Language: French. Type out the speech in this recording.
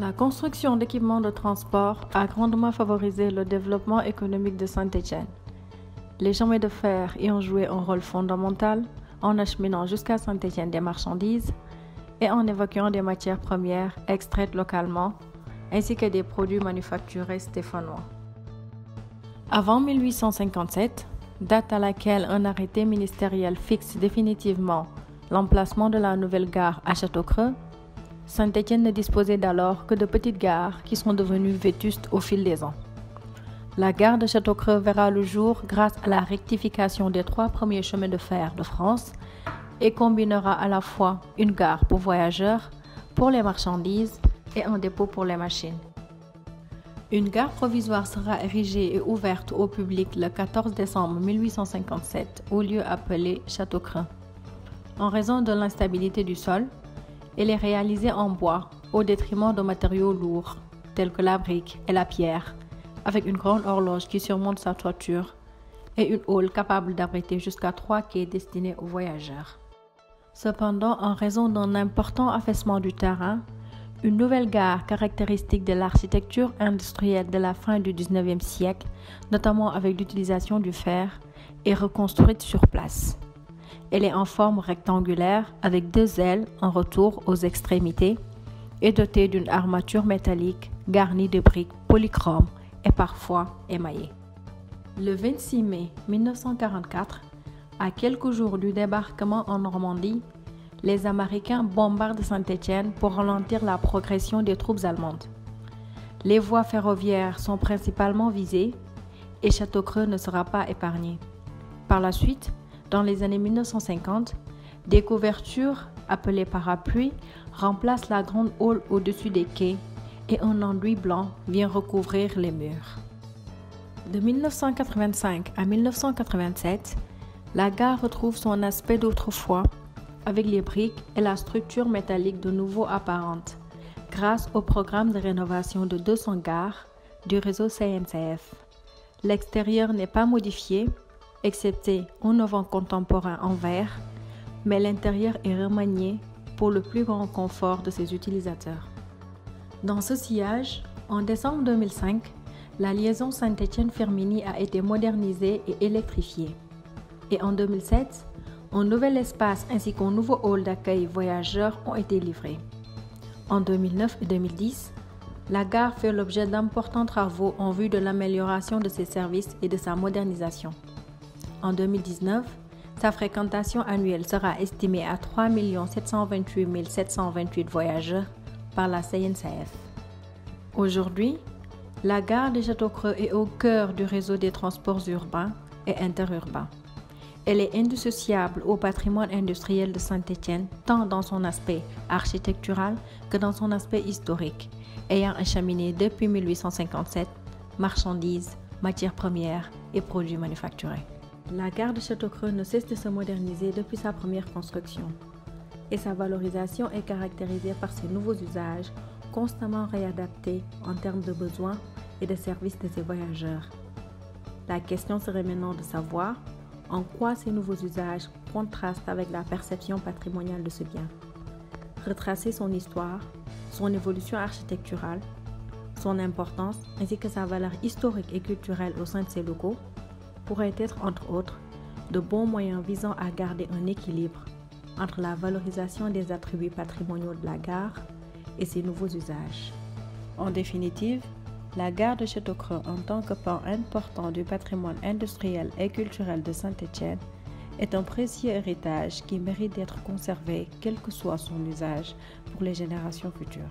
La construction d'équipements de transport a grandement favorisé le développement économique de Saint-Étienne. Les chemins de fer y ont joué un rôle fondamental en acheminant jusqu'à Saint-Étienne des marchandises et en évacuant des matières premières extraites localement, ainsi que des produits manufacturés stéphanois. Avant 1857, date à laquelle un arrêté ministériel fixe définitivement l'emplacement de la nouvelle gare à Châteaucreux, Saint-Étienne ne disposait d'alors que de petites gares qui sont devenues vétustes au fil des ans. La gare de Châteaucreux verra le jour grâce à la rectification des 3 premiers chemins de fer de France et combinera à la fois une gare pour voyageurs, pour les marchandises et un dépôt pour les machines. Une gare provisoire sera érigée et ouverte au public le 14 décembre 1857 au lieu appelé Châteaucreux. En raison de l'instabilité du sol, elle est réalisée en bois au détriment de matériaux lourds tels que la brique et la pierre, avec une grande horloge qui surmonte sa toiture et une halle capable d'abriter jusqu'à 3 quais destinés aux voyageurs. Cependant, en raison d'un important affaissement du terrain, une nouvelle gare caractéristique de l'architecture industrielle de la fin du XIXe siècle, notamment avec l'utilisation du fer, est reconstruite sur place. Elle est en forme rectangulaire avec 2 ailes en retour aux extrémités et dotée d'une armature métallique garnie de briques polychromes et parfois émaillées. Le 26 mai 1944, à quelques jours du débarquement en Normandie, les Américains bombardent Saint-Étienne pour ralentir la progression des troupes allemandes. Les voies ferroviaires sont principalement visées et Châteaucreux ne sera pas épargné. Par la suite, dans les années 1950, des couvertures, appelées parapluies, remplacent la grande halle au-dessus des quais et un enduit blanc vient recouvrir les murs. De 1985 à 1987, la gare retrouve son aspect d'autrefois avec les briques et la structure métallique de nouveau apparente grâce au programme de rénovation de 200 gares du réseau CNCF. L'extérieur n'est pas modifié, excepté un auvent contemporain en verre, mais l'intérieur est remanié pour le plus grand confort de ses utilisateurs. Dans ce sillage, en décembre 2005, la liaison Saint-Étienne-Firminy a été modernisée et électrifiée. Et en 2007, un nouvel espace ainsi qu'un nouveau hall d'accueil voyageurs ont été livrés. En 2009 et 2010, la gare fait l'objet d'importants travaux en vue de l'amélioration de ses services et de sa modernisation. En 2019, sa fréquentation annuelle sera estimée à 3 728 728 voyageurs par la CNCF. Aujourd'hui, la gare de Châteaucreux est au cœur du réseau des transports urbains et interurbains. Elle est indissociable au patrimoine industriel de Saint-Étienne, tant dans son aspect architectural que dans son aspect historique, ayant acheminé depuis 1857 marchandises, matières premières et produits manufacturés. La gare de Châteaucreux ne cesse de se moderniser depuis sa première construction et sa valorisation est caractérisée par ses nouveaux usages constamment réadaptés en termes de besoins et de services de ses voyageurs. La question serait maintenant de savoir en quoi ces nouveaux usages contrastent avec la perception patrimoniale de ce bien. Retracer son histoire, son évolution architecturale, son importance ainsi que sa valeur historique et culturelle au sein de ses locaux pourraient être, entre autres, de bons moyens visant à garder un équilibre entre la valorisation des attributs patrimoniaux de la gare et ses nouveaux usages. En définitive, la gare de Châteaucreux, en tant que pan important du patrimoine industriel et culturel de Saint-Étienne, est un précieux héritage qui mérite d'être conservé, quel que soit son usage, pour les générations futures.